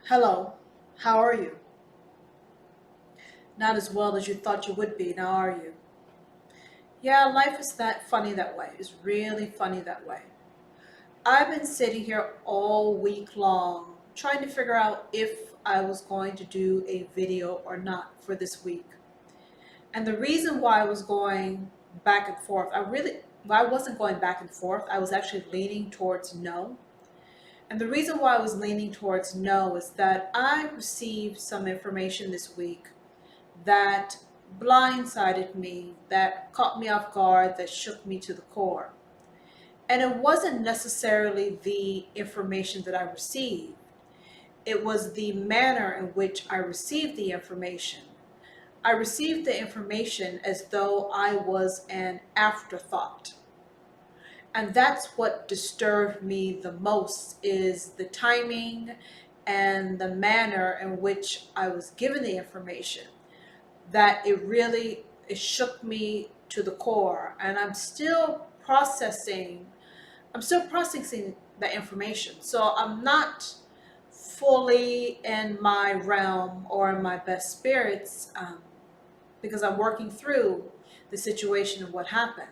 Hello, how are you? Not as well as you thought you would be, now are you? Yeah, life is that funny that way. It's really funny that way. I've been sitting here all week long trying to figure out if I was going to do a video or not for this week. And the reason why I was going back and forth, I wasn't going back and forth. I was actually leaning towards no. And the reason why I was leaning towards no is that I received some information this week that blindsided me, that caught me off guard, that shook me to the core. And it wasn't necessarily the information that I received, it was the manner in which I received the information. I received the information as though I was an afterthought. And that's what disturbed me the most, is the timing and the manner in which I was given the information. That it shook me to the core, and I'm still processing the information. So I'm not fully in my realm or in my best spirits, because I'm working through the situation of what happened.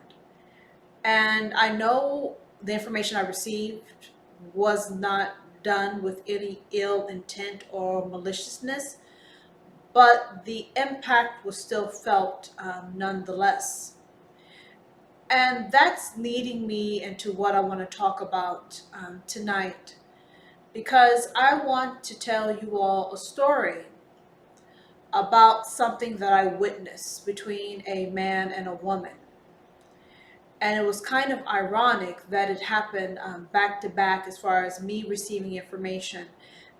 And I know the information I received was not done with any ill intent or maliciousness, but the impact was still felt, nonetheless. And that's leading me into what I want to talk about tonight, because I want to tell you all a story about something that I witnessed between a man and a woman. And it was kind of ironic that it happened back to back, as far as me receiving information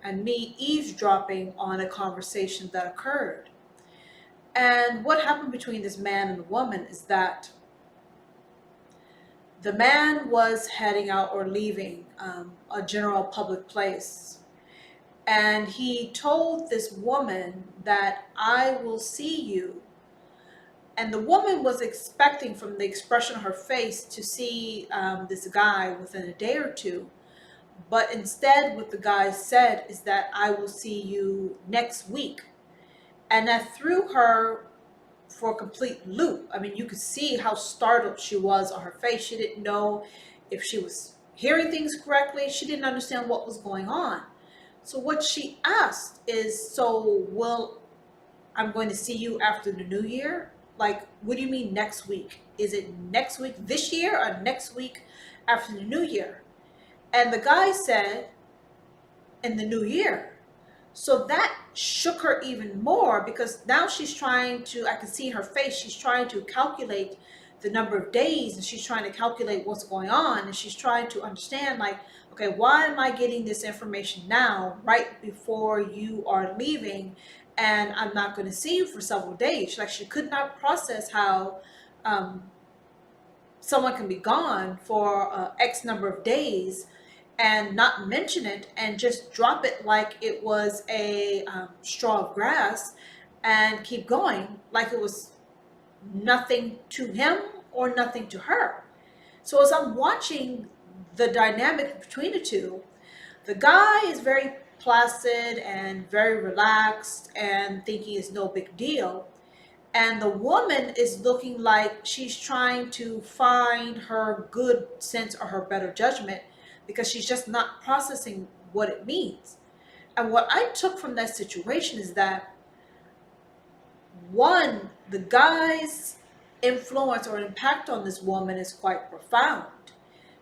and me eavesdropping on a conversation that occurred. And what happened between this man and the woman is that the man was heading out or leaving a general public place. And he told this woman that I will see you. And the woman was expecting, from the expression of her face, to see this guy within a day or two. But instead, what the guy said is that I will see you next week. And that threw her for a complete loop. I mean, you could see how startled she was on her face. She didn't know if she was hearing things correctly. She didn't understand what was going on. So what she asked is, I'm going to see you after the new year? Like, what do you mean next week? Is it next week this year or next week after the new year? And the guy said, in the new year. So that shook her even more, because now I can see her face, she's trying to calculate the number of days, and she's trying to calculate what's going on, and she's trying to understand, like, okay, why am I getting this information now, right before you are leaving, and I'm not going to see you for several days? Like, she could not process how someone can be gone for X number of days and not mention it and just drop it like it was a straw of grass and keep going like it was nothing to him or nothing to her. So as I'm watching the dynamic between the two, the guy is very placid and very relaxed and thinking it's no big deal. And the woman is looking like she's trying to find her good sense or her better judgment, because she's just not processing what it means. And what I took from that situation is that, one, the guy's influence or impact on this woman is quite profound.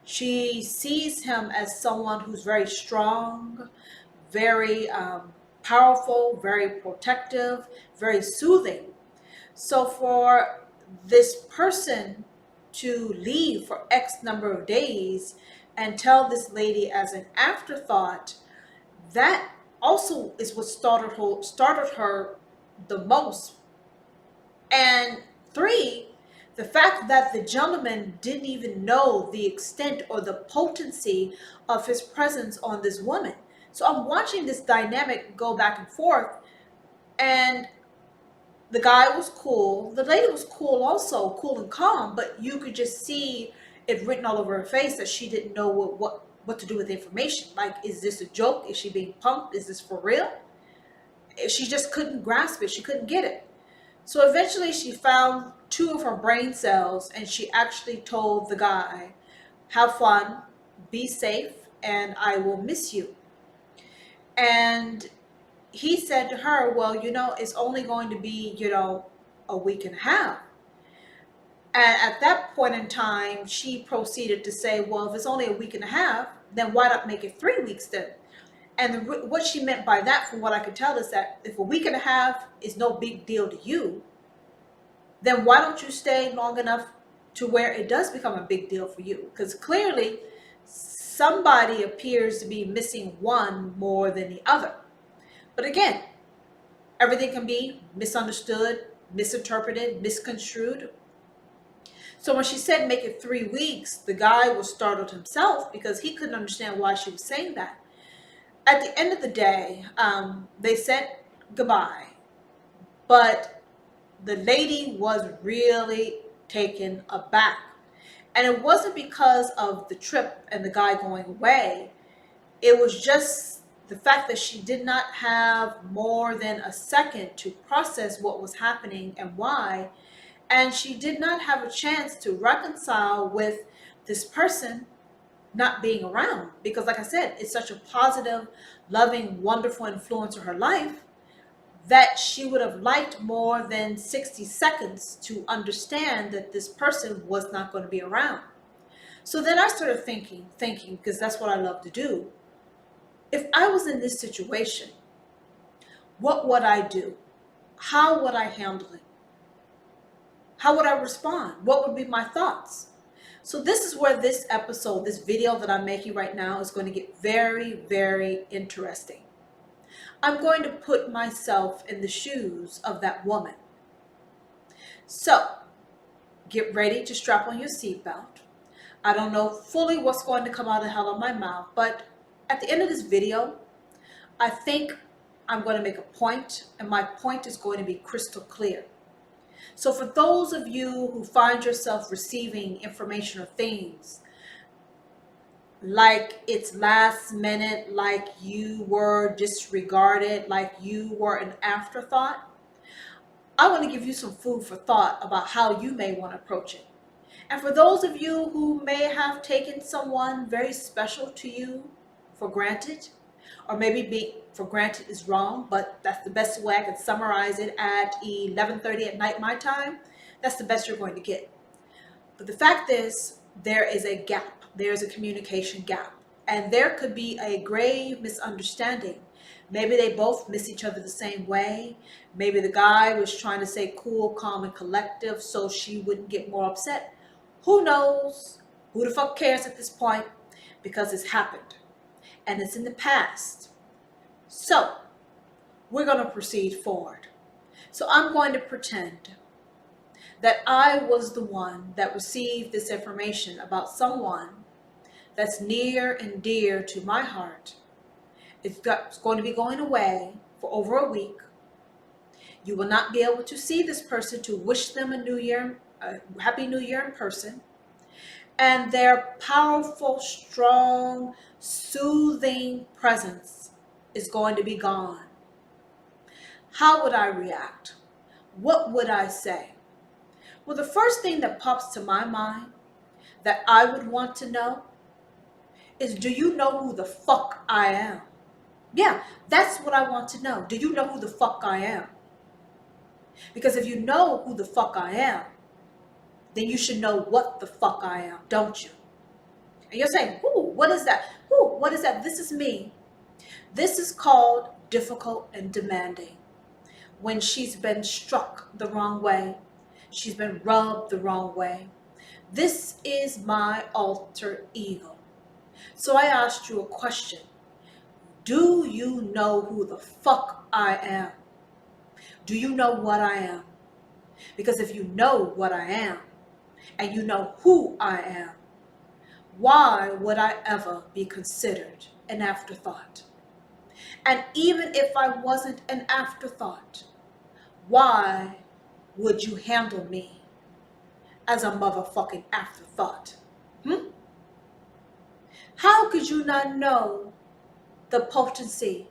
She sees him as someone who's very strong, very powerful, very protective, very soothing. So for this person to leave for X number of days and tell this lady as an afterthought, that also is what started her the most. And three, the fact that the gentleman didn't even know the extent or the potency of his presence on this woman. So I'm watching this dynamic go back and forth, and the guy was cool. The lady was cool also, cool and calm, but you could just see it written all over her face that she didn't know what to do with the information. Like, is this a joke? Is she being punked? Is this for real? She just couldn't grasp it. She couldn't get it. So eventually she found two of her brain cells and she actually told the guy, have fun, be safe, and I will miss you. And he said to her, well, it's only going to be, a week and a half. And at that point in time, she proceeded to say, well, if it's only a week and a half, then why not make it 3 weeks then? And what she meant by that, from what I could tell, is that if a week and a half is no big deal to you, then why don't you stay long enough to where it does become a big deal for you? Because clearly somebody appears to be missing one more than the other. But again, everything can be misunderstood, misinterpreted, misconstrued. So when she said make it 3 weeks, the guy was startled himself because he couldn't understand why she was saying that. At the end of the day, they said goodbye, but the lady was really taken aback. And it wasn't because of the trip and the guy going away. It was just the fact that she did not have more than a second to process what was happening and why. And she did not have a chance to reconcile with this person not being around. Because like I said, it's such a positive, loving, wonderful influence in her life that she would have liked more than 60 seconds to understand that this person was not going to be around. So then I started thinking, because that's what I love to do. If I was in this situation, what would I do? How would I handle it? How would I respond? What would be my thoughts? So this is where this episode, this video that I'm making right now is going to get very, very interesting. I'm going to put myself in the shoes of that woman. So get ready to strap on your seatbelt. I don't know fully what's going to come out of the hell of my mouth, but at the end of this video, I think I'm going to make a point, and my point is going to be crystal clear. So for those of you who find yourself receiving information or things like it's last minute, like you were disregarded, like you were an afterthought, I want to give you some food for thought about how you may want to approach it. And for those of you who may have taken someone very special to you for granted, or maybe being for granted is wrong, but that's the best way I can summarize it at 11:30 at night my time, that's the best you're going to get. But the fact is, there is a gap. There's a communication gap. And there could be a grave misunderstanding. Maybe they both miss each other the same way. Maybe the guy was trying to say cool, calm, and collective so she wouldn't get more upset. Who knows? Who the fuck cares at this point? Because it's happened. And it's in the past. So, we're going to proceed forward. So I'm going to pretend that I was the one that received this information about someone that's near and dear to my heart. It's going to be going away for over a week. You will not be able to see this person to wish them a Happy New Year in person. And their powerful, strong, soothing presence is going to be gone. How would I react? What would I say? Well, the first thing that pops to my mind that I would want to know is, do you know who the fuck I am? Yeah, that's what I want to know. Do you know who the fuck I am? Because if you know who the fuck I am, then you should know what the fuck I am, don't you? And you're saying, ooh, what is that? Ooh, what is that? This is me. This is called difficult and demanding. When she's been struck the wrong way, she's been rubbed the wrong way. This is my alter ego. So I asked you a question. Do you know who the fuck I am? Do you know what I am? Because if you know what I am, and you know who I am, why would I ever be considered an afterthought? And even if I wasn't an afterthought, why would you handle me as a motherfucking afterthought? How could you not know the potency,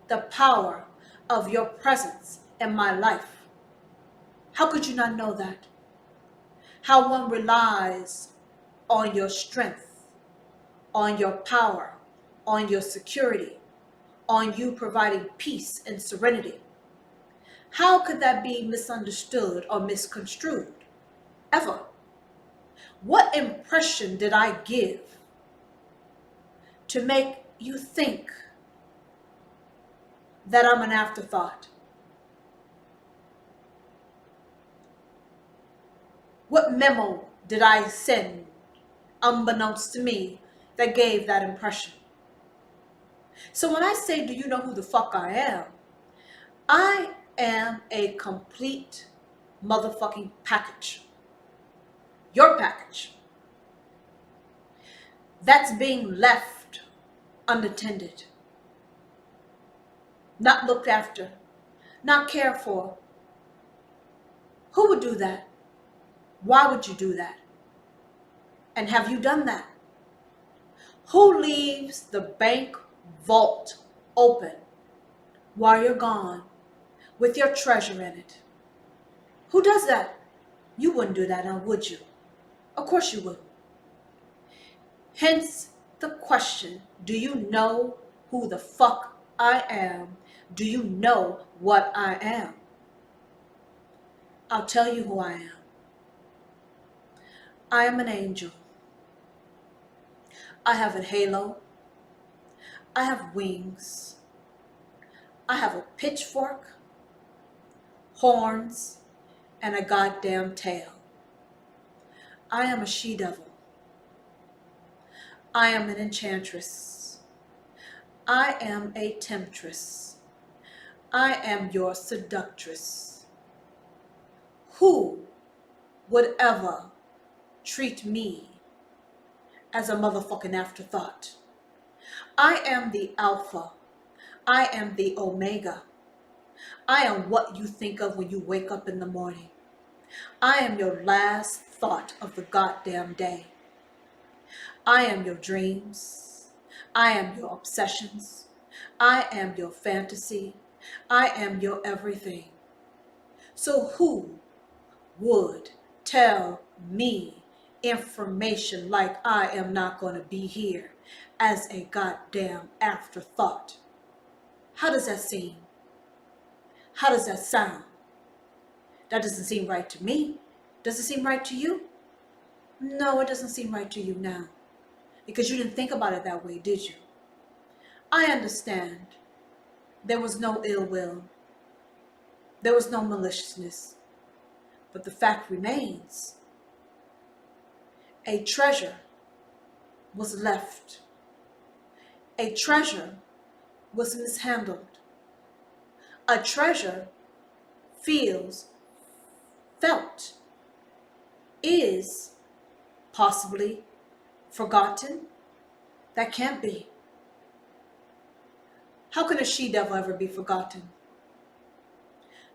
the power of your presence in my life? How could you not know that? How one relies on your strength, on your power, on your security, on you providing peace and serenity. How could that be misunderstood or misconstrued? Ever? What impression did I give to make you think that I'm an afterthought? What memo did I send, unbeknownst to me, that gave that impression? So when I say, do you know who the fuck I am a complete motherfucking package. Your package. That's being left unattended, not looked after, not cared for. Who would do that? Why would you do that? And have you done that? Who leaves the bank vault open while you're gone with your treasure in it? Who does that? You wouldn't do that now, would you? Of course you wouldn't. Hence the question, do you know who the fuck I am? Do you know what I am? I'll tell you who I am. I am an angel. I have a halo. I have wings. I have a pitchfork, horns, and a goddamn tail. I am a she-devil. I am an enchantress. I am a temptress. I am your seductress. Who would ever treat me as a motherfucking afterthought? I am the Alpha. I am the Omega. I am what you think of when you wake up in the morning. I am your last thought of the goddamn day. I am your dreams. I am your obsessions. I am your fantasy. I am your everything. So who would tell me information like I am not going to be here as a goddamn afterthought? How does that seem? How does that sound? That doesn't seem right to me. Does it seem right to you? No, it doesn't seem right to you now. Because you didn't think about it that way, did you? I understand. There was no ill will. There was no maliciousness. But the fact remains, a treasure was left. A treasure was mishandled. A treasure feels, felt, is possibly forgotten. That can't be. How can a she-devil ever be forgotten?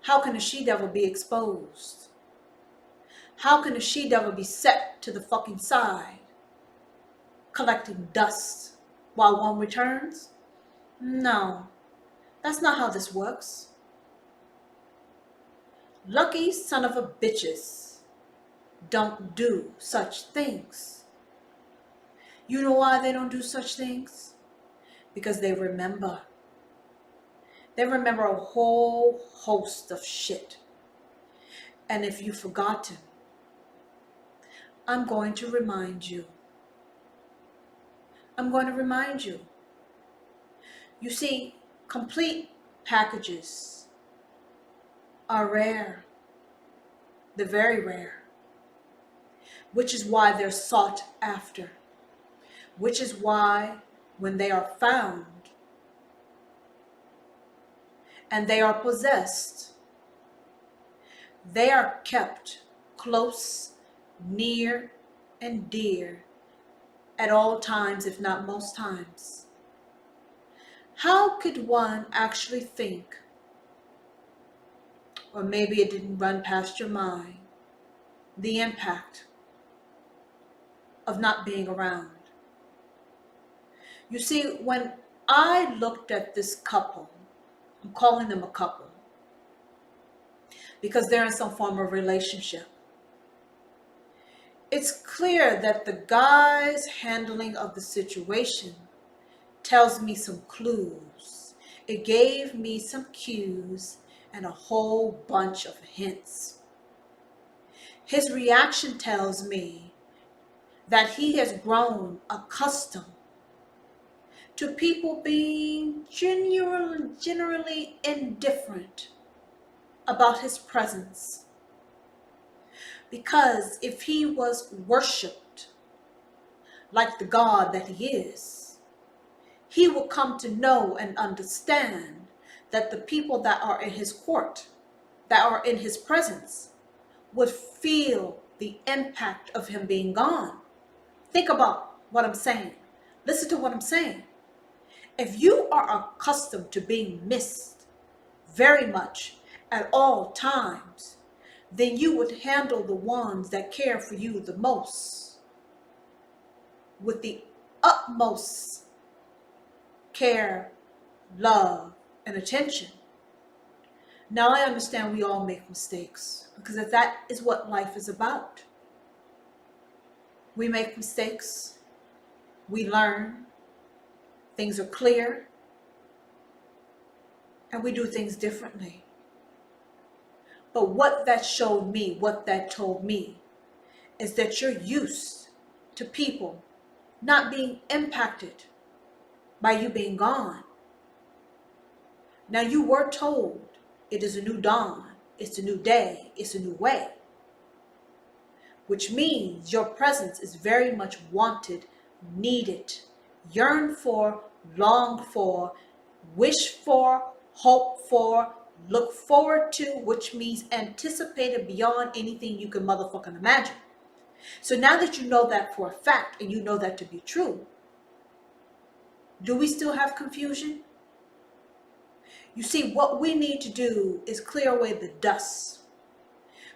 How can a she-devil be exposed? How can a she-devil be set to the fucking side, collecting dust while one returns? No, that's not how this works. Lucky son of a bitches don't do such things. You know why they don't do such things? Because they remember. They remember a whole host of shit. And if you've forgotten, I'm going to remind you. I'm going to remind you. You see, complete packages are rare. They're very rare. Which is why they're sought after. Which is why when they are found and they are possessed, they are kept close, near, and dear at all times, if not most times. How could one actually think, or maybe it didn't run past your mind, the impact of not being around? You see, when I looked at this couple, I'm calling them a couple because they're in some form of relationship. It's clear that the guy's handling of the situation tells me some clues. It gave me some cues and a whole bunch of hints. His reaction tells me that he has grown accustomed to people being generally indifferent about his presence. Because if he was worshipped like the God that he is, he will come to know and understand that the people that are in his court, that are in his presence, would feel the impact of him being gone. Think about what I'm saying. Listen to what I'm saying. If you are accustomed to being missed very much at all times, then you would handle the ones that care for you the most with the utmost care, love, and attention. Now I understand we all make mistakes because that is what life is about. We make mistakes, we learn, things are clear, and we do things differently. But what that showed me, what that told me, is that you're used to people not being impacted by you being gone. Now you were told it is a new dawn, it's a new day, it's a new way, which means your presence is very much wanted, needed, yearned for, longed for, wished for, hoped for, look forward to, which means anticipated beyond anything you can motherfucking imagine. So now that you know that for a fact and you know that to be true, do we still have confusion? You see, what we need to do is clear away the dust,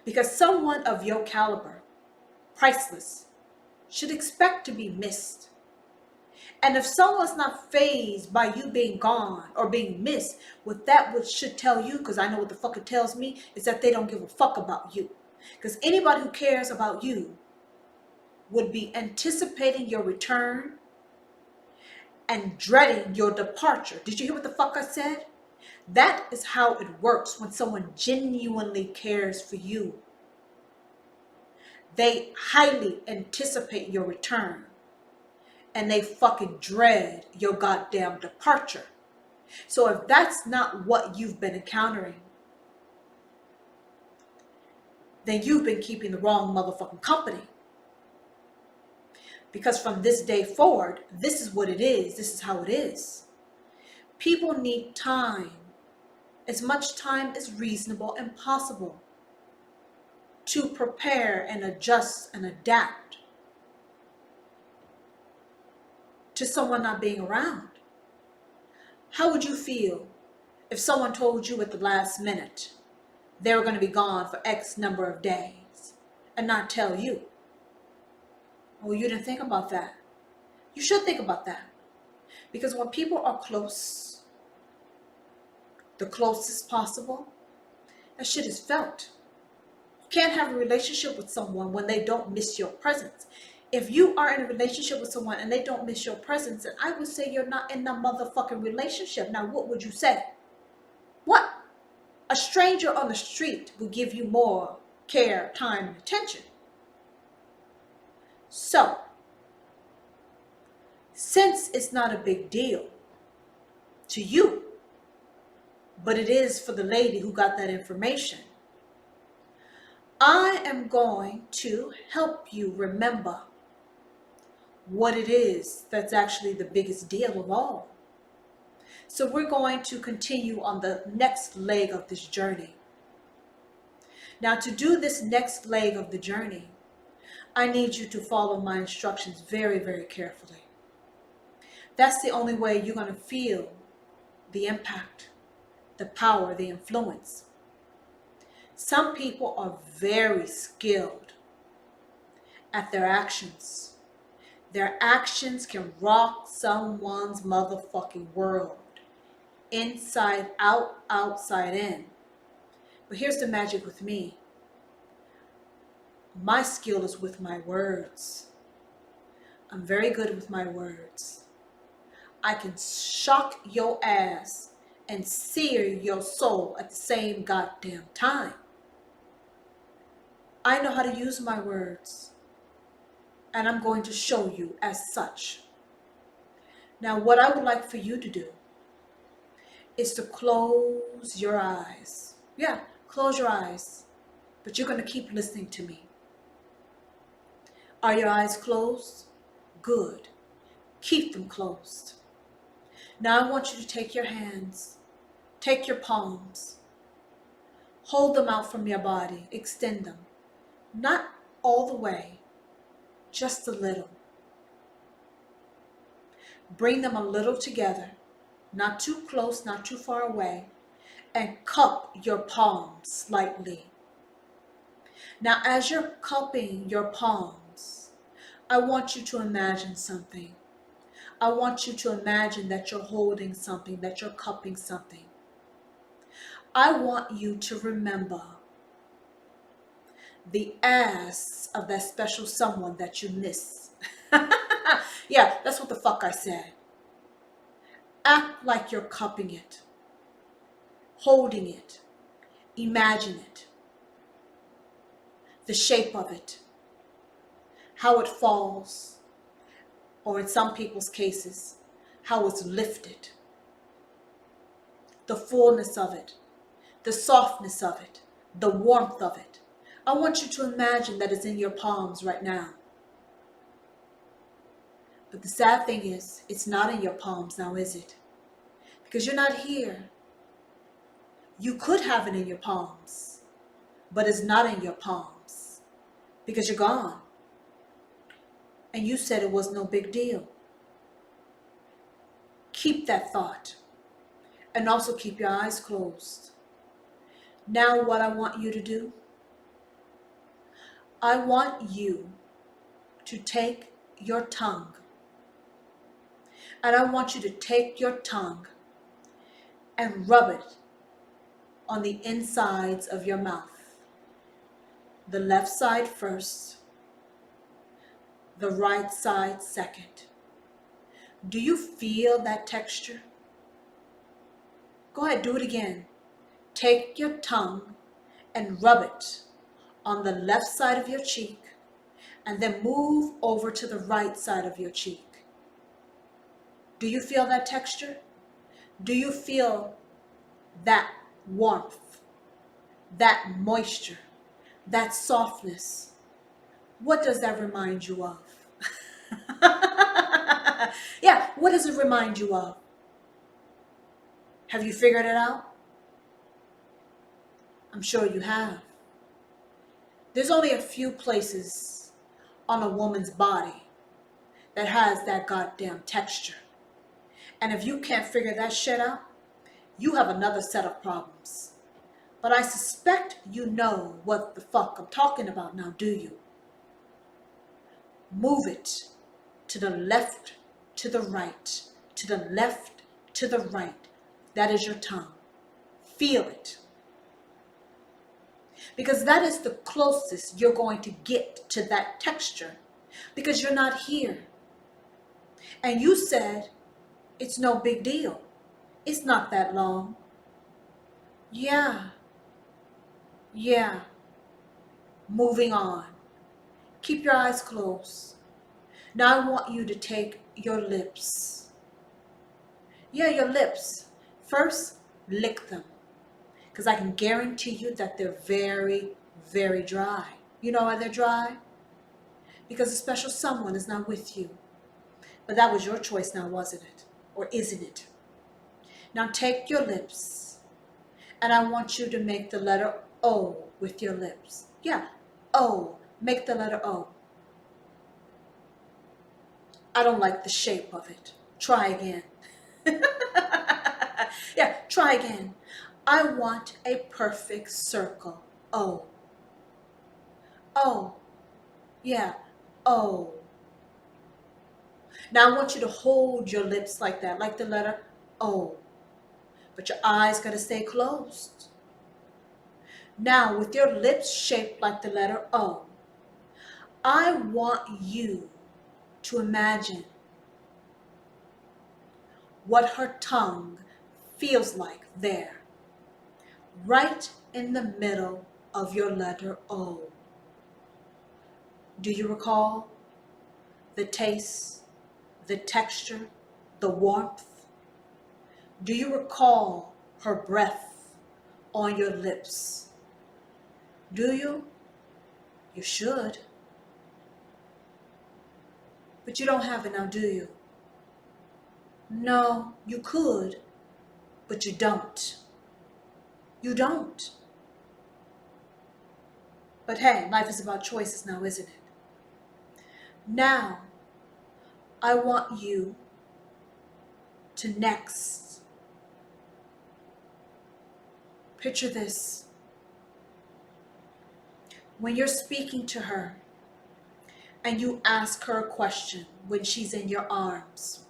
because someone of your caliber, priceless, should expect to be missed. And if someone's not fazed by you being gone or being missed, what that would should tell you, because I know what the fuck it tells me, is that they don't give a fuck about you. Because anybody who cares about you would be anticipating your return and dreading your departure. Did you hear what the fuck I said? That is how it works when someone genuinely cares for you. They highly anticipate your return and they fucking dread your goddamn departure. So if that's not what you've been encountering, then you've been keeping the wrong motherfucking company. Because from this day forward, this is what it is. This is how it is. People need time, as much time as reasonable and possible, to prepare and adjust and adapt to someone not being around. How would you feel if someone told you at the last minute they were going to be gone for X number of days and not tell you? Oh, you didn't think about that. You should think about that. Because when people are close, the closest possible, that shit is felt. You can't have a relationship with someone when they don't miss your presence. If you are in a relationship with someone and they don't miss your presence, then I would say you're not in a motherfucking relationship. Now, what would you say? What? A stranger on the street will give you more care, time, and attention. So, since it's not a big deal to you, but it is for the lady who got that information, I am going to help you remember what it is that's actually the biggest deal of all. So we're going to continue on the next leg of this journey. Now, to do this next leg of the journey, I need you to follow my instructions very, very carefully. That's the only way you're going to feel the impact, the power, the influence. Some people are very skilled at their actions. Their actions can rock someone's motherfucking world. Inside out, outside in. But here's the magic with me. My skill is with my words. I'm very good with my words. I can shock your ass and sear your soul at the same goddamn time. I know how to use my words, and I'm going to show you as such. Now, what I would like for you to do is to close your eyes. Yeah, close your eyes, but you're going to keep listening to me. Are your eyes closed? Good. Keep them closed. Now I want you to take your hands, take your palms, hold them out from your body, extend them. Not all the way, just a little. Bring them a little together, not too close, not too far away, and cup your palms slightly. Now as you're cupping your palms, I want you to imagine something. I want you to imagine that you're holding something, that you're cupping something. I want you to remember the ass of that special someone that you miss. Yeah, that's what the fuck I said. Act like you're cupping it, holding it, imagine it, the shape of it, how it falls, or in some people's cases, how it's lifted, the fullness of it, the softness of it, the warmth of it. I want you to imagine that it's in your palms right now. But the sad thing is, it's not in your palms now, is it? Because you're not here. You could have it in your palms, but it's not in your palms because you're gone. And you said it was no big deal. Keep that thought. And also keep your eyes closed. Now what I want you to do, I want you to take your tongue. And I want you to take your tongue and rub it on the insides of your mouth. The left side first, the right side second. Do you feel that texture? Go ahead, do it again. Take your tongue and rub it on the left side of your cheek and then move over to the right side of your cheek. Do you feel that texture? Do you feel that warmth, that moisture, that softness? What does that remind you of? Yeah, what does it remind you of? Have you figured it out? I'm sure you have. There's only a few places on a woman's body that has that goddamn texture. And if you can't figure that shit out, you have another set of problems. But I suspect you know what the fuck I'm talking about now, do you? Move it to the left, to the right, to the left, to the right. That is your tongue. Feel it. Because that is the closest you're going to get to that texture. Because you're not here. And you said, it's no big deal. It's not that long. Yeah. Moving on. Keep your eyes closed. Now I want you to take your lips. Yeah, your lips. First, lick them. Because I can guarantee you that they're very, very dry. You know why they're dry? Because a special someone is not with you. But that was your choice now, wasn't it? Or isn't it? Now take your lips. And I want you to make the letter O with your lips. Yeah, O. Make the letter O. I don't like the shape of it. Try again. Yeah, try again. I want a perfect circle. O. O. Yeah, O. Now I want you to hold your lips like that, like the letter O, but your eyes got to stay closed. Now, with your lips shaped like the letter O, I want you to imagine what her tongue feels like there, right in the middle of your letter O. Do you recall the taste, the texture, the warmth? Do you recall her breath on your lips? Do you? You should. But you don't have it now, do you? No, you could, but you don't. You don't. But hey, life is about choices now, isn't it? Now, I want you to next picture this. When you're speaking to her and you ask her a question when she's in your arms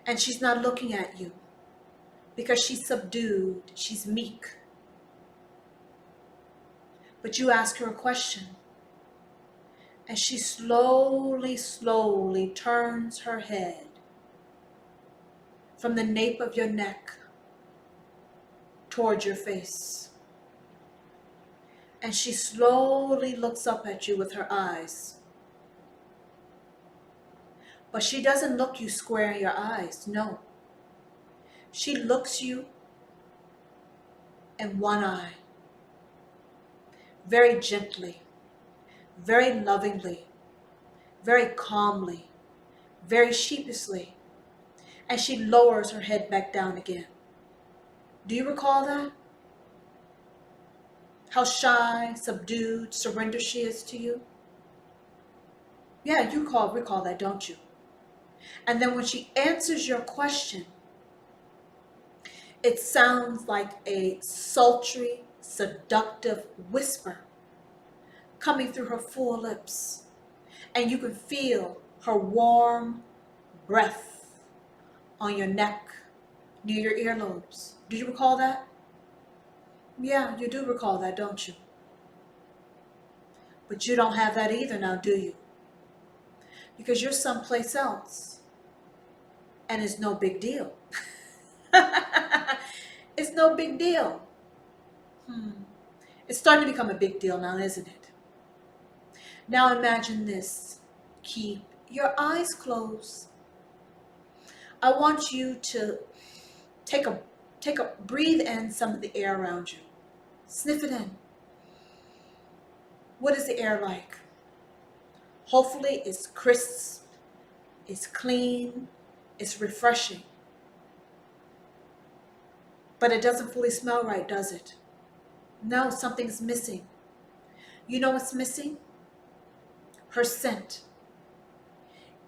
and she's not looking at you because she's subdued, she's meek. But you ask her a question and she slowly, slowly turns her head from the nape of your neck towards your face. And she slowly looks up at you with her eyes. But she doesn't look you square in your eyes, no. She looks you in one eye, very gently, very lovingly, very calmly, very sheepishly, and she lowers her head back down again. Do you recall that? How shy, subdued, surrendered she is to you? Yeah, you recall that, don't you? And then when she answers your question, it sounds like a sultry, seductive whisper coming through her full lips. And you can feel her warm breath on your neck, near your earlobes. Do you recall that? Yeah, you do recall that, don't you? But you don't have that either now, do you? Because you're someplace else. And it's no big deal. It's no big deal. It's starting to become a big deal now, isn't it? Now imagine this. Keep your eyes closed. I want you to breathe in some of the air around you. Sniff it in. What is the air like? Hopefully it's crisp, it's clean, it's refreshing. But it doesn't fully smell right, does it? No, something's missing. You know what's missing? Her scent.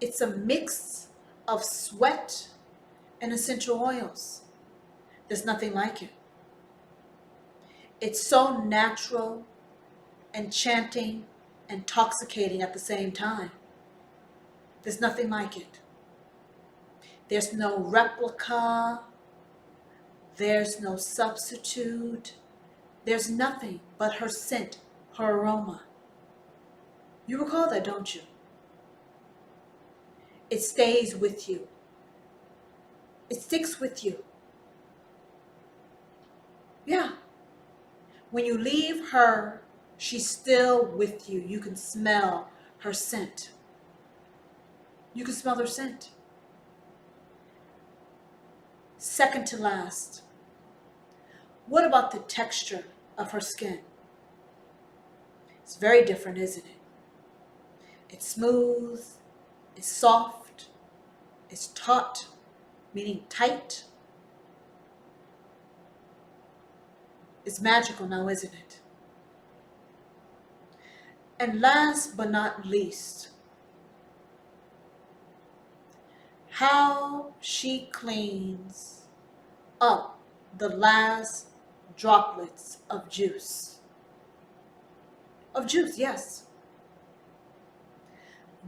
It's a mix of sweat and essential oils. There's nothing like it. It's so natural, enchanting, intoxicating at the same time. There's nothing like it. There's no replica. There's no substitute. There's nothing but her scent, her aroma. You recall that, don't you? It stays with you. It sticks with you. Yeah. When you leave her, she's still with you. You can smell her scent. You can smell her scent. Second to last, what about the texture of her skin? It's very different, isn't it? It's smooth, it's soft, it's taut, meaning tight. It's magical now, isn't it? And last but not least, how she cleans up the last droplets of juice. Of juice, yes.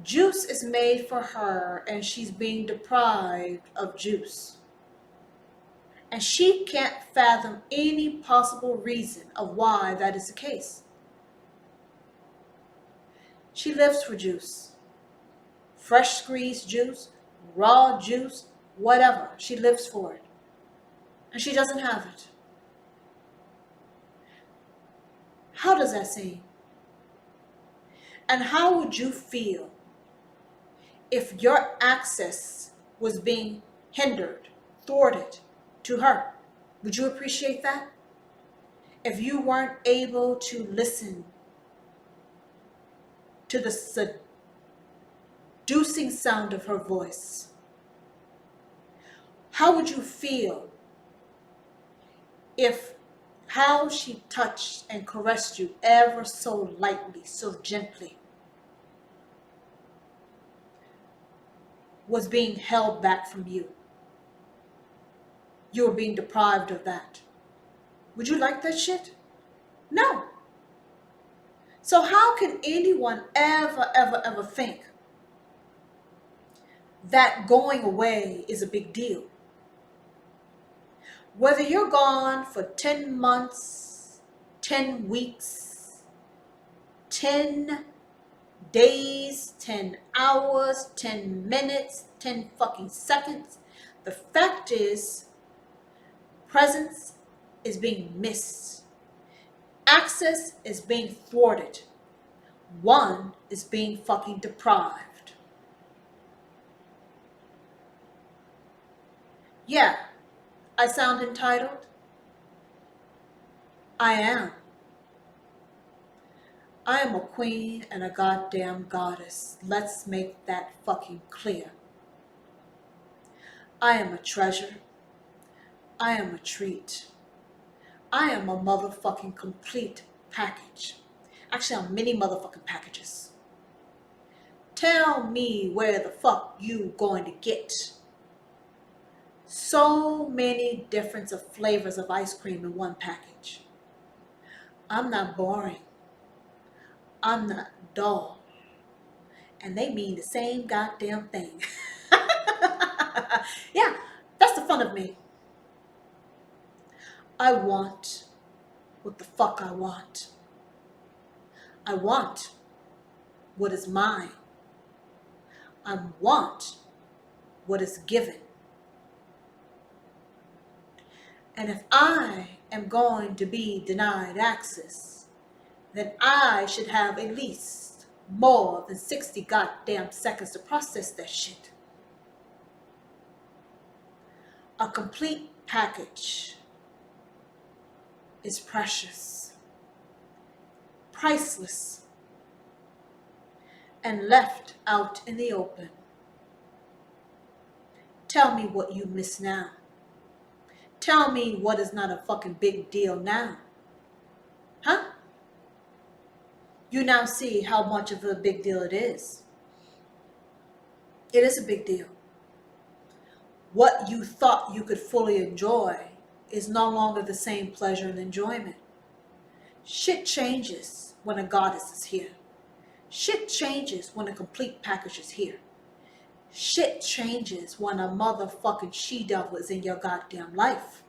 Juice is made for her and she's being deprived of juice. And she can't fathom any possible reason of why that is the case. She lives for juice. Fresh squeezed juice, raw juice, whatever. She lives for it. And she doesn't have it. How does that seem? And how would you feel if your access was being hindered, thwarted to her? Would you appreciate that? If you weren't able to listen to the seducing sound of her voice, how would you feel if how she touched and caressed you ever so lightly, so gently, was being held back from you? You were being deprived of that. Would you like that shit? No. So how can anyone ever think that going away is a big deal? Whether you're gone for 10 months, 10 weeks, 10 days, 10 hours, 10 minutes, 10 fucking seconds, the fact is, presence is being missed. Access is being thwarted. One is being fucking deprived. Yeah, I sound entitled. I am. I am a queen and a goddamn goddess. Let's make that fucking clear. I am a treasure. I am a treat. I am a motherfucking complete package. Actually, I'm many motherfucking packages. Tell me where the fuck you going to get so many different of flavors of ice cream in one package. I'm not boring. I'm not dull. And they mean the same goddamn thing. Yeah, that's the fun of me. I want what the fuck I want. I want what is mine. I want what is given. And if I am going to be denied access, then I should have at least more than 60 goddamn seconds to process that shit. A complete package is precious, priceless, and left out in the open. Tell me what you miss now. Tell me what is not a fucking big deal now. Huh? You now see how much of a big deal it is. It is a big deal. What you thought you could fully enjoy is no longer the same pleasure and enjoyment. Shit changes when a goddess is here. Shit changes when a complete package is here. Shit changes when a motherfucking she-devil is in your goddamn life.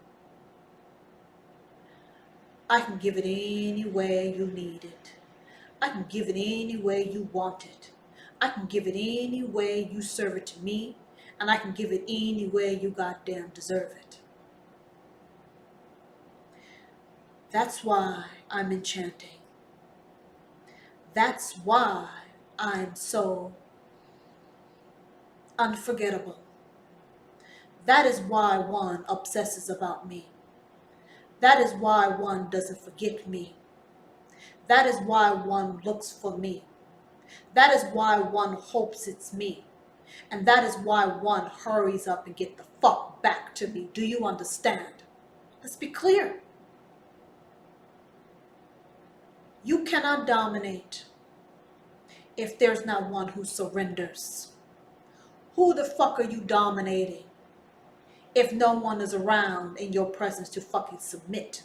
I can give it any way you need it. I can give it any way you want it. I can give it any way you serve it to me. And I can give it any way you goddamn deserve it. That's why I'm enchanting. That's why I'm so unforgettable. That is why one obsesses about me. That is why one doesn't forget me. That is why one looks for me. That is why one hopes it's me. And that is why one hurries up and get the fuck back to me. Do you understand? Let's be clear. You cannot dominate if there's not one who surrenders. Who the fuck are you dominating if no one is around in your presence to fucking submit?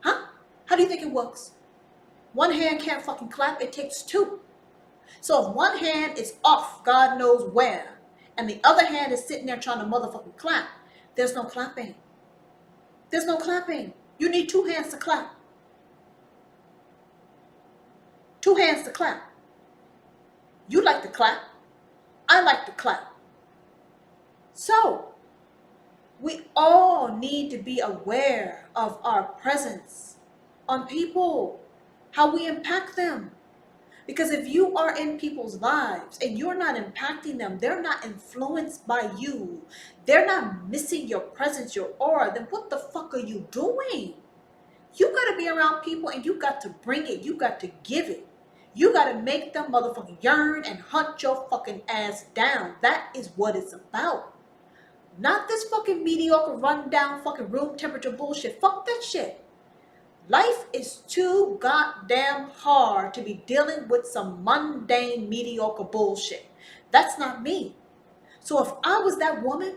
Huh? How do you think it works? One hand can't fucking clap, it takes two. So if one hand is off God knows where, and the other hand is sitting there trying to motherfucking clap, there's no clapping. There's no clapping. You need two hands to clap. Two hands to clap. You like to clap. I like to clap. So, we all need to be aware of our presence on people, how we impact them. Because if you are in people's lives and you're not impacting them, they're not influenced by you, they're not missing your presence, your aura, then what the fuck are you doing? You got to be around people and you got to bring it. You got to give it. You got to make them motherfucking yearn and hunt your fucking ass down. That is what it's about. Not this fucking mediocre, rundown, fucking room temperature bullshit. Fuck that shit. Life is too goddamn hard to be dealing with some mundane, mediocre bullshit. That's not me. So if I was that woman,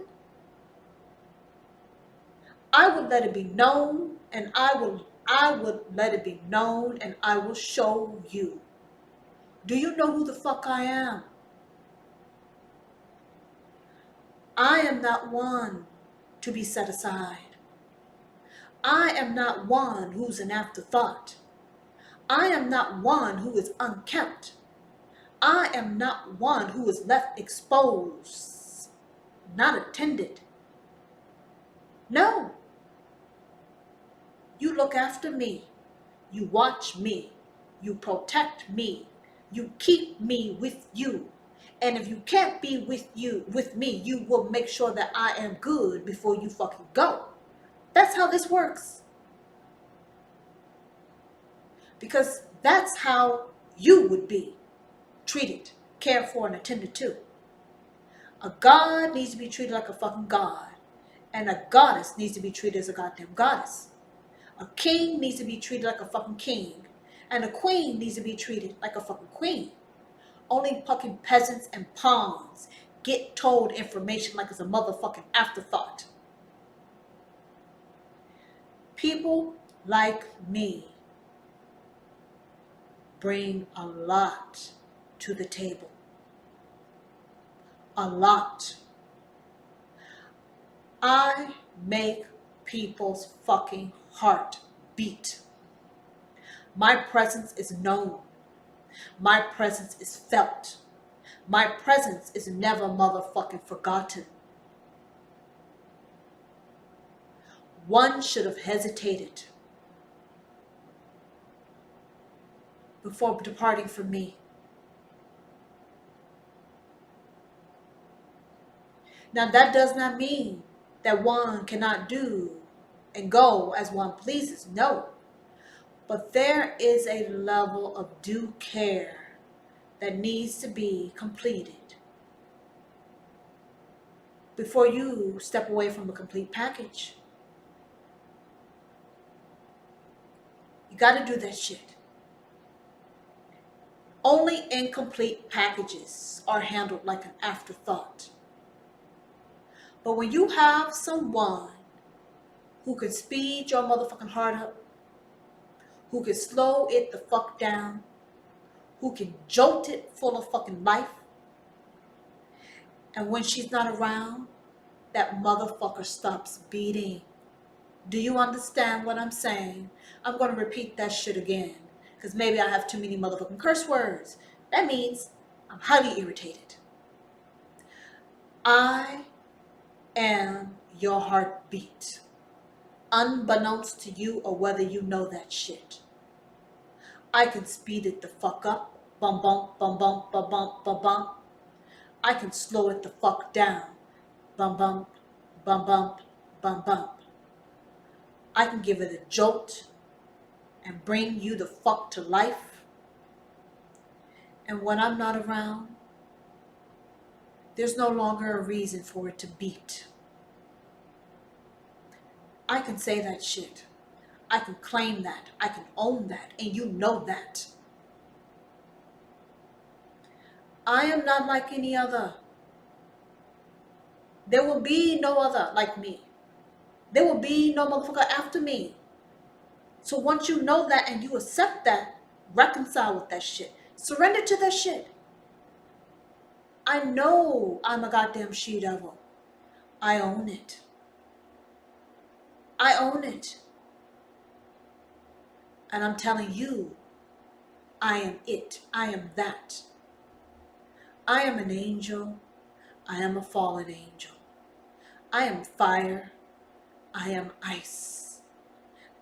I would let it be known, and I would let it be known, and I will show you. Do you know who the fuck I am? I am not one to be set aside. I am not one who's an afterthought. I am not one who is unkempt. I am not one who is left exposed, not attended. No. You look after me. You watch me. You protect me. You keep me with you. And if you can't be with me, you will make sure that I am good before you fucking go. That's how this works. Because that's how you would be treated, cared for, and attended to. A god needs to be treated like a fucking god. And a goddess needs to be treated as a goddamn goddess. A king needs to be treated like a fucking king. And a queen needs to be treated like a fucking queen. Only fucking peasants and pawns get told information like it's a motherfucking afterthought. People like me bring a lot to the table. A lot. I make people's fucking heart beat. My presence is known. My presence is felt. My presence is never motherfucking forgotten. One should have hesitated before departing from me. Now that does not mean that one cannot do and go as one pleases. No. But there is a level of due care that needs to be completed before you step away from a complete package. You got to do that shit. Only incomplete packages are handled like an afterthought. But when you have someone who can speed your motherfucking heart up, who can slow it the fuck down, who can jolt it full of fucking life, and when she's not around, that motherfucker stops beating. Do you understand what I'm saying? I'm going to repeat that shit again, because maybe I have too many motherfucking curse words. That means I'm highly irritated. I am your heartbeat, unbeknownst to you or whether you know that shit. I can speed it the fuck up, bum bum bum bum bum bum bum bum. I can slow it the fuck down, bum bum bum bum bum bum. I can give it a jolt and bring you the fuck to life. And when I'm not around, there's no longer a reason for it to beat. I can say that shit. I can claim that. I can own that. And you know that. I am not like any other. There will be no other like me. There will be no motherfucker after me. So once you know that and you accept that, reconcile with that shit. Surrender to that shit. I know I'm a goddamn she-devil. I own it. I own it. And I'm telling you, I am it. I am that. I am an angel. I am a fallen angel. I am fire. I am ice.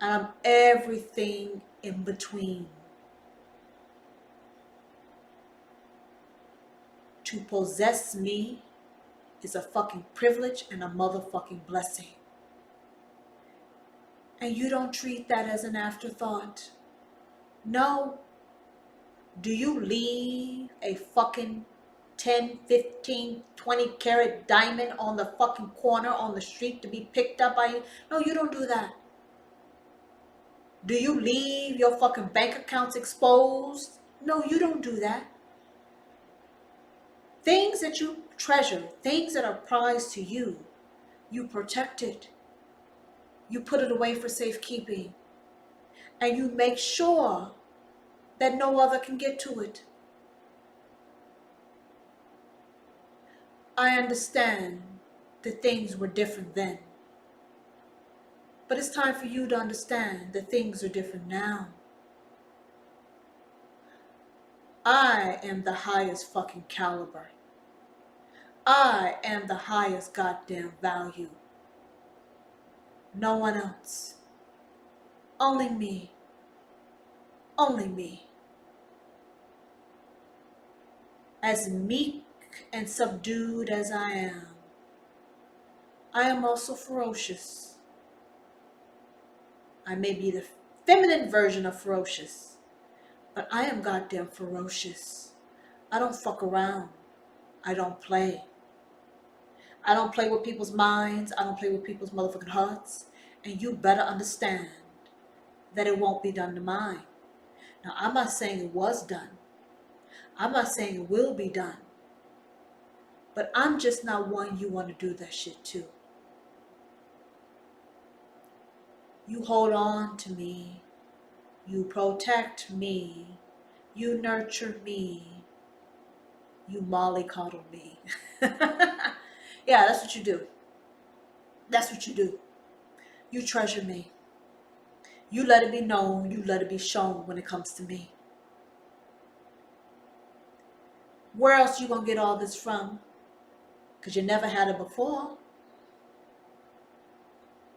And I'm everything in between. To possess me is a fucking privilege and a motherfucking blessing. And you don't treat that as an afterthought. No. Do you leave a fucking 10, 15, 20 carat diamond on the fucking corner on the street to be picked up by you? No, you don't do that. Do you leave your fucking bank accounts exposed? No, you don't do that. Things that you treasure, things that are prized to you, you protect it. You put it away for safekeeping. And you make sure that no other can get to it. I understand that things were different then. But it's time for you to understand that things are different now. I am the highest fucking caliber. I am the highest goddamn value. No one else. Only me. Only me. As meek and subdued as I am also ferocious. I may be the feminine version of ferocious, but I am goddamn ferocious. I don't fuck around. I don't play. I don't play with people's minds. I don't play with people's motherfucking hearts. And you better understand that it won't be done to mine. Now, I'm not saying it was done. I'm not saying it will be done. But I'm just not one you want to do that shit to. You hold on to me. You protect me. You nurture me. You mollycoddle me. Yeah, that's what you do. That's what you do. You treasure me. You let it be known. You let it be shown when it comes to me. Where else you gonna get all this from? Because you never had it before.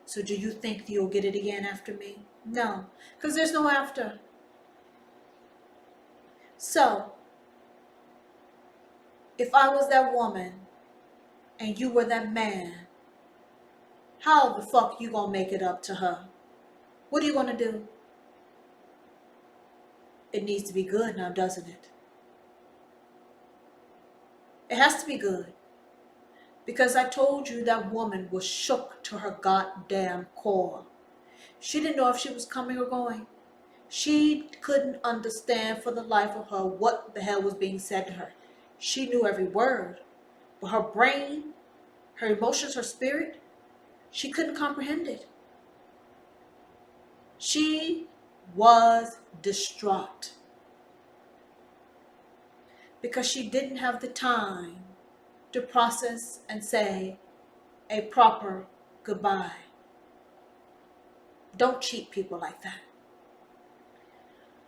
So do you think you'll get it again after me? No, because there's no after. So, if I was that woman and you were that man, how the fuck you gonna make it up to her? What are you gonna do? It needs to be good now, doesn't it? It has to be good. Because I told you that woman was shook to her goddamn core. She didn't know if she was coming or going. She couldn't understand for the life of her what the hell was being said to her. She knew every word. But her brain, her emotions, her spirit, she couldn't comprehend it. She was distraught. Because she didn't have the time to process and say a proper goodbye. Don't cheat people like that.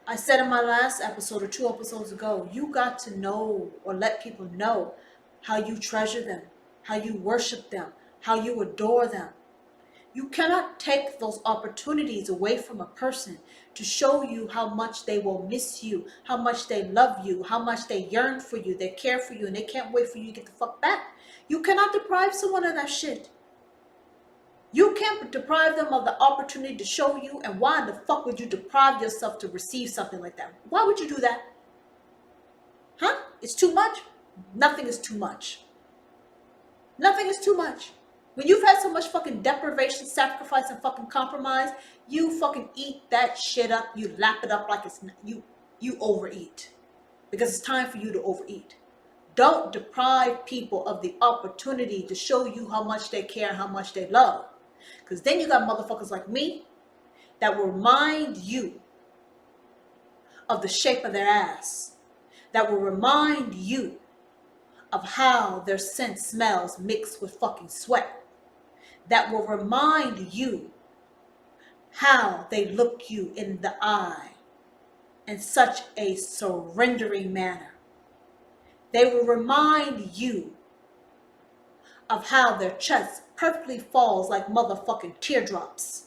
I said in my last episode or 2 episodes ago, you got to know or let people know how you treasure them, how you worship them, how you adore them. You cannot take those opportunities away from a person to show you how much they will miss you, how much they love you, how much they yearn for you, they care for you, and they can't wait for you to get the fuck back. You cannot deprive someone of that shit. You can't deprive them of the opportunity to show you, and why in the fuck would you deprive yourself to receive something like that? Why would you do that? Huh? It's too much? Nothing is too much. Nothing is too much. When you've had so much fucking deprivation, sacrifice, and fucking compromise, you fucking eat that shit up. You lap it up like it's you overeat. Because it's time for you to overeat. Don't deprive people of the opportunity to show you how much they care, how much they love. Because then you got motherfuckers like me that will remind you of the shape of their ass. That will remind you of how their scent smells mixed with fucking sweat, that will remind you how they look you in the eye in such a surrendering manner. They will remind you of how their chest perfectly falls like motherfucking teardrops.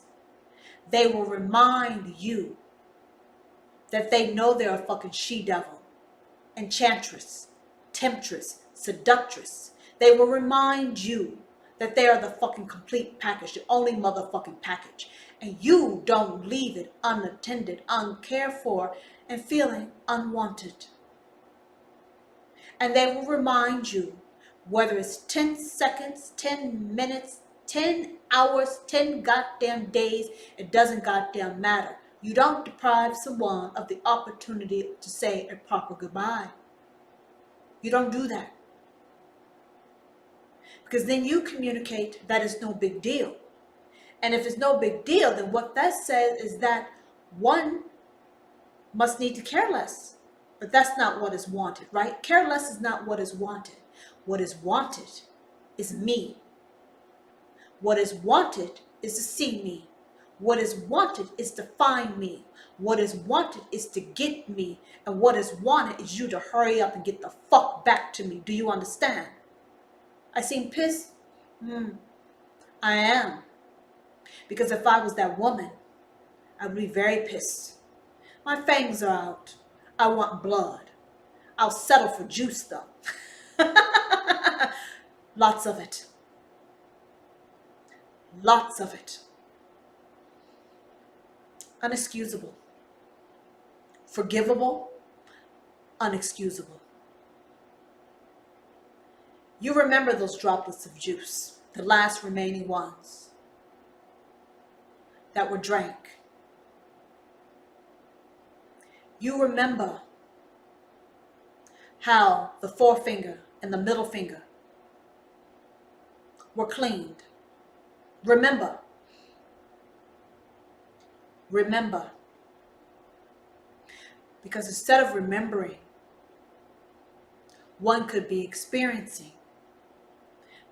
They will remind you that they know they're a fucking she-devil, enchantress, temptress, seductress. They will remind you that they are the fucking complete package, the only motherfucking package. And you don't leave it unattended, uncared for, and feeling unwanted. And they will remind you, whether it's 10 seconds, 10 minutes, 10 hours, 10 goddamn days, it doesn't goddamn matter. You don't deprive someone of the opportunity to say a proper goodbye. You don't do that. Because then you communicate that it's no big deal. And if it's no big deal, then what that says is that one must need to care less. But that's not what is wanted, right? Care less is not what is wanted. What is wanted is me. What is wanted is to see me. What is wanted is to find me. What is wanted is to get me. And what is wanted is you to hurry up and get the fuck back to me. Do you understand? I seem pissed? I am. Because if I was that woman, I would be very pissed. My fangs are out. I want blood. I'll settle for juice though. Lots of it. Lots of it. Unexcusable. Forgivable. Unexcusable. You remember those droplets of juice, the last remaining ones that were drank. You remember how the forefinger and the middle finger were cleaned. Remember. Remember. Because instead of remembering, one could be experiencing.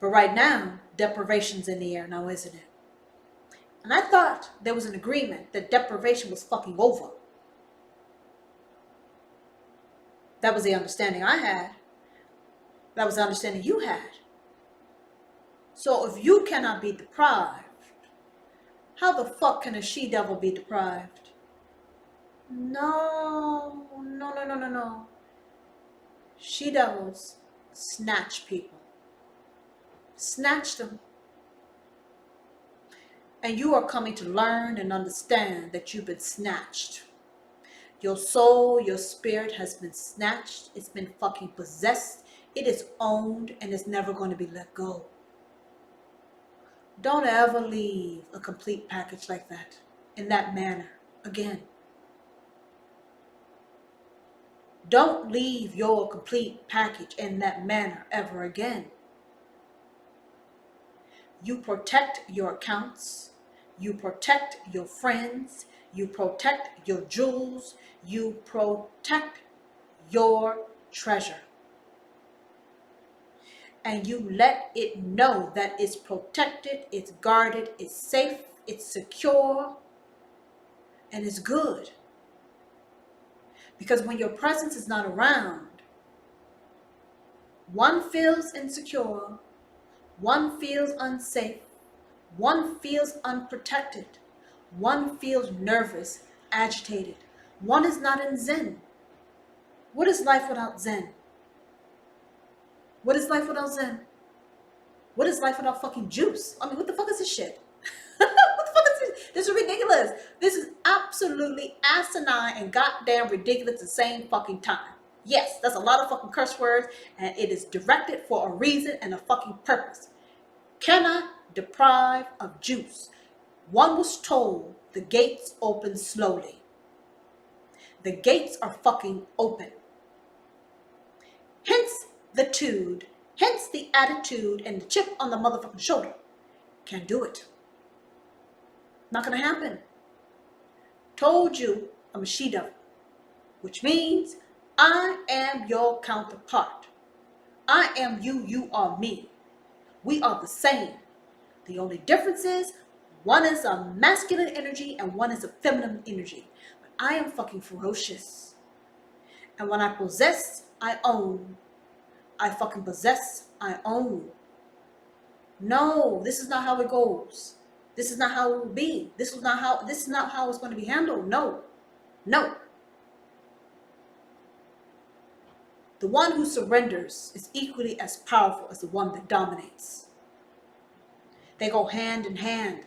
But right now, deprivation's in the air now, isn't it? And I thought there was an agreement that deprivation was fucking over. That was the understanding I had. That was the understanding you had. So if you cannot be deprived, how the fuck can a she-devil be deprived? No. She-devils snatch people. Snatch them. And you are coming to learn and understand that you've been snatched. Your soul, your spirit has been snatched. It's been fucking possessed. It is owned and it's never going to be let go. Don't ever leave a complete package like that, in that manner, again. Don't leave your complete package in that manner ever again. You protect your accounts. You protect your friends. You protect your jewels. You protect your treasure. And you let it know that it's protected, it's guarded, it's safe, it's secure, and it's good. Because when your presence is not around, one feels insecure, one feels unsafe, one feels unprotected, one feels nervous, agitated. One is not in Zen. What is life without Zen? What is life without Zen? What is life without fucking juice? I mean, what the fuck is this shit? What the fuck is this? This is ridiculous. This is absolutely asinine and goddamn ridiculous at the same fucking time. Yes, that's a lot of fucking curse words, and it is directed for a reason and a fucking purpose. Cannot deprive of juice. One was told the gates open slowly. The gates are fucking open. Hence the tude, hence the attitude and the chip on the motherfucking shoulder. Can't do it. Not gonna happen. Told you I'm a she-devil, which means I am your counterpart. I am you, you are me. We are the same. The only difference is one is a masculine energy and one is a feminine energy. But I am fucking ferocious. And when I possess, I own. I fucking possess, I own. No, this is not how it goes. This is not how it will be. This is not how it's going to be handled. No. No. The one who surrenders is equally as powerful as the one that dominates. They go hand in hand.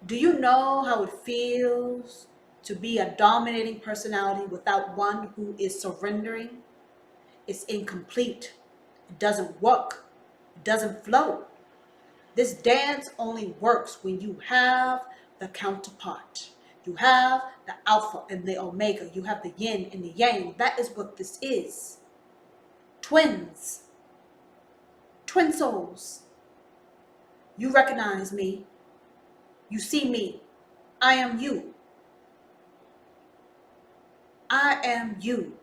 Do you know how it feels to be a dominating personality without one who is surrendering? It's incomplete. It doesn't work. It doesn't flow. This dance only works when you have the counterpart. You have the alpha and the omega. You have the yin and the yang. That is what this is. Twins. Twin souls. You recognize me. You see me. I am you. I am you.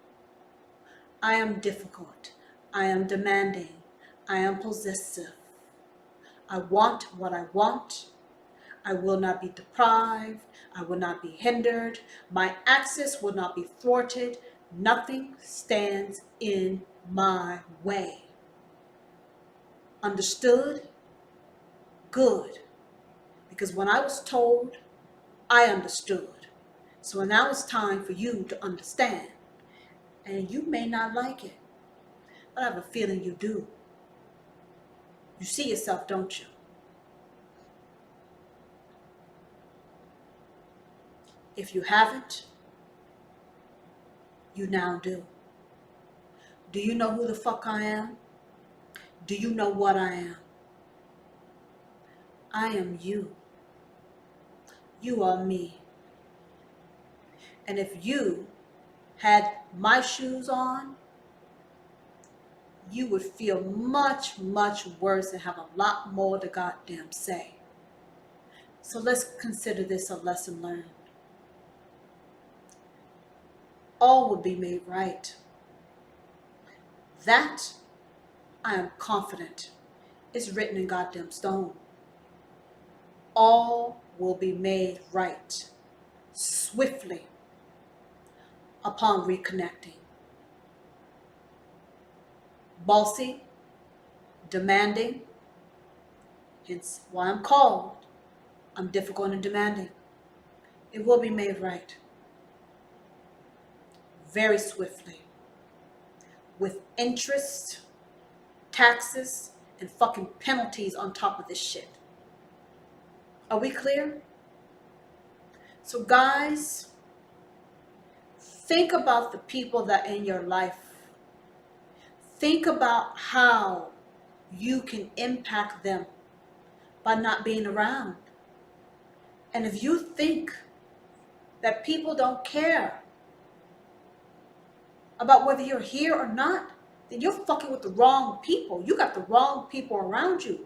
I am difficult. I am demanding. I am possessive. I want what I want. I will not be deprived. I will not be hindered. My access will not be thwarted. Nothing stands in my way. Understood? Good. Because when I was told, I understood. So now it's time for you to understand. And you may not like it, but I have a feeling you do. You see yourself, don't you? If you haven't, you now do. Do you know who the fuck I am? Do you know what I am? I am you. You are me. And if you had my shoes on, you would feel much, much worse and have a lot more to goddamn say. So let's consider this a lesson learned. All will be made right. That, I am confident, is written in goddamn stone. All will be made right, swiftly, upon reconnecting. Bossy, demanding, hence why I'm called. I'm difficult and demanding. It will be made right. Very swiftly. With interest, taxes, and fucking penalties on top of this shit. Are we clear? So guys, think about the people that are in your life. Think about how you can impact them by not being around. And if you think that people don't care about whether you're here or not, then you're fucking with the wrong people. You got the wrong people around you.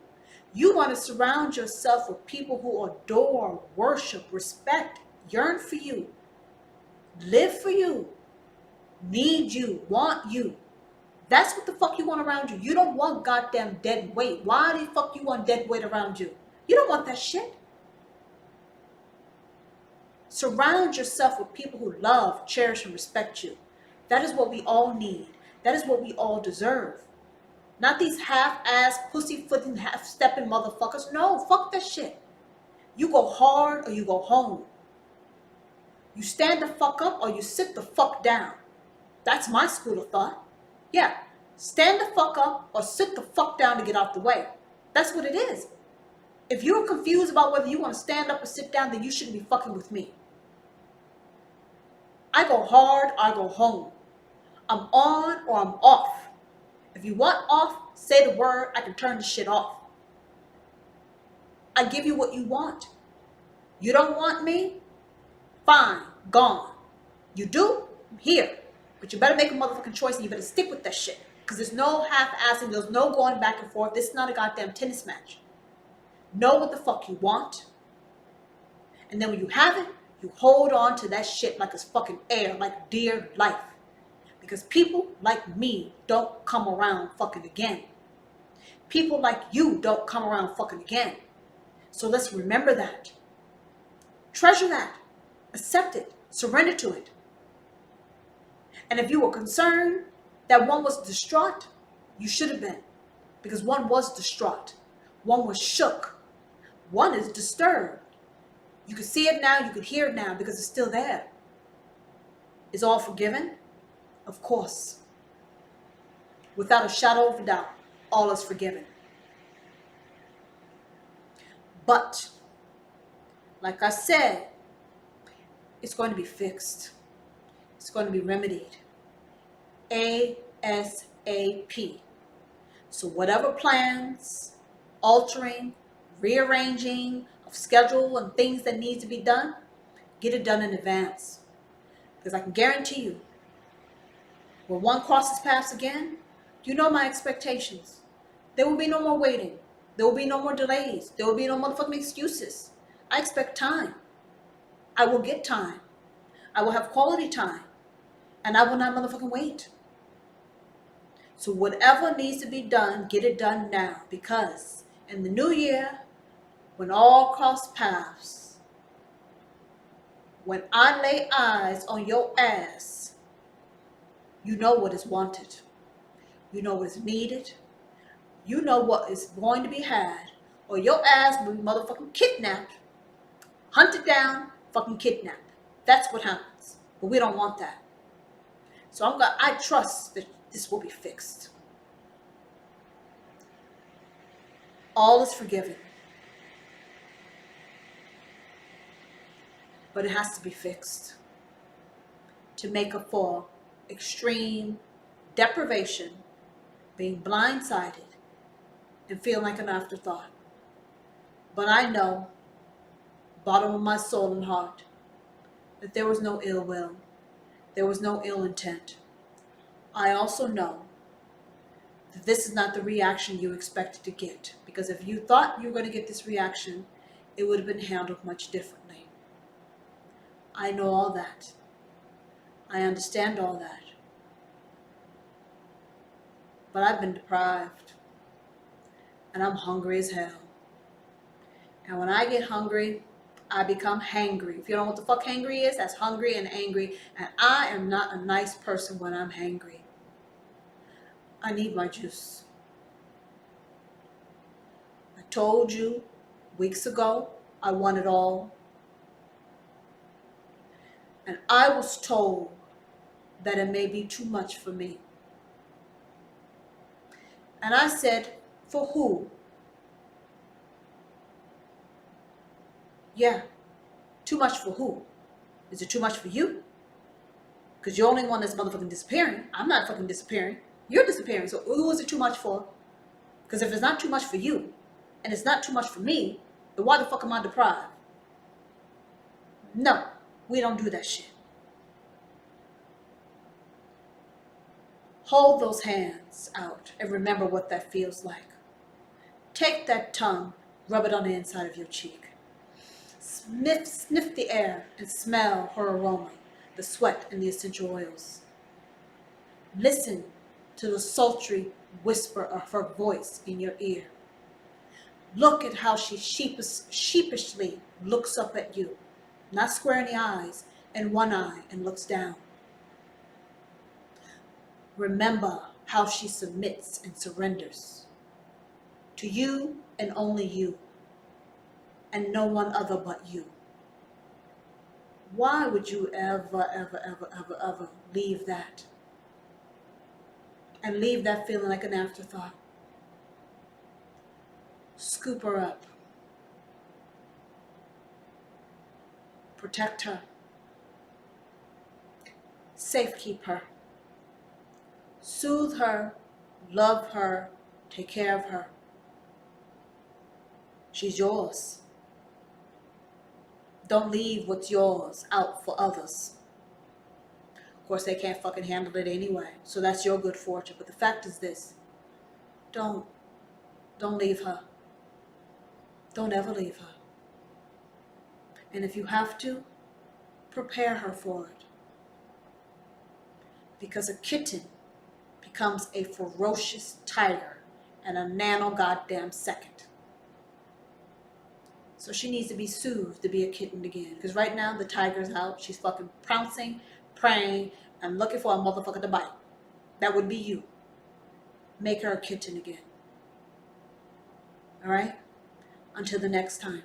You want to surround yourself with people who adore, worship, respect, yearn for you, live for you, need you, want you. That's what the fuck you want around you. You don't want goddamn dead weight. Why the fuck you want dead weight around you? You don't want that shit. Surround yourself with people who love, cherish, and respect you. That is what we all need. That is what we all deserve. Not these half-ass, pussy-footing, half-stepping motherfuckers. No, fuck that shit. You go hard or you go home. You stand the fuck up or you sit the fuck down. That's my school of thought. Yeah, stand the fuck up or sit the fuck down to get out the way. That's what it is. If you're confused about whether you want to stand up or sit down, then you shouldn't be fucking with me. I go hard, I go home. I'm on or I'm off. If you want off, say the word, I can turn the shit off. I give you what you want. You don't want me? Fine, gone. You do? I'm here. But you better make a motherfucking choice and you better stick with that shit. Because there's no half-assing, there's no going back and forth. This is not a goddamn tennis match. Know what the fuck you want. And then when you have it, you hold on to that shit like it's fucking air, like dear life. Because people like me don't come around fucking again. People like you don't come around fucking again. So let's remember that. Treasure that. Accept it. Surrender to it. And if you were concerned that one was distraught, you should have been. Because one was distraught. One was shook. One is disturbed. You can see it now, you can hear it now because it's still there. Is all forgiven? Of course. Without a shadow of a doubt, all is forgiven. But, like I said, it's going to be fixed. It's going to be remedied. ASAP. So whatever plans, altering, rearranging of schedule and things that need to be done, get it done in advance. Because I can guarantee you, when one crosses paths again, you know my expectations. There will be no more waiting. There will be no more delays. There will be no motherfucking excuses. I expect time. I will get time. I will have quality time. And I will not motherfucking wait. So whatever needs to be done, get it done now. Because in the new year, when all cross paths, when I lay eyes on your ass, you know what is wanted. You know what is needed. You know what is going to be had. Or your ass will be motherfucking kidnapped. Hunted down, fucking kidnapped. That's what happens. But we don't want that. So I trust that this will be fixed. All is forgiven. But it has to be fixed. To make up for extreme deprivation, being blindsided, and feeling like an afterthought. But I know, bottom of my soul and heart, that there was no ill will. There was no ill intent. I also know that this is not the reaction you expected to get. Because if you thought you were going to get this reaction, it would have been handled much differently. I know all that. I understand all that. But I've been deprived. And I'm hungry as hell. And when I get hungry, I become hangry. If you don't know what the fuck hangry is, that's hungry and angry. And I am not a nice person when I'm hangry. I need my juice. I told you weeks ago I want it all. And I was told that it may be too much for me. And I said, for who? Yeah, too much for who? Is it too much for you? Because you're the only one that's motherfucking disappearing. I'm not fucking disappearing. You're disappearing. So who is it too much for? Because if it's not too much for you, and it's not too much for me, then why the fuck am I deprived? No, we don't do that shit. Hold those hands out and remember what that feels like. Take that tongue, rub it on the inside of your cheek. Sniff the air and smell her aroma, the sweat and the essential oils. Listen to the sultry whisper of her voice in your ear. Look at how she sheepishly looks up at you, not square in the eyes, and one eye, and looks down. Remember how she submits and surrenders to you and only you, and no one other but you. Why would you ever leave that? And leave that feeling like an afterthought. Scoop her up. Protect her. Safekeep her. Soothe her. Love her. Take care of her. She's yours. Don't leave what's yours out for others. Of course, they can't fucking handle it anyway. So that's your good fortune. But the fact is this. Don't leave her. Don't ever leave her. And if you have to, prepare her for it. because a kitten becomes a ferocious tiger in a nano goddamn second. So she needs to be soothed to be a kitten again. Because right now the tiger's out. She's fucking pouncing, praying, and looking for a motherfucker to bite. That would be you. Make her a kitten again. All right? Until the next time.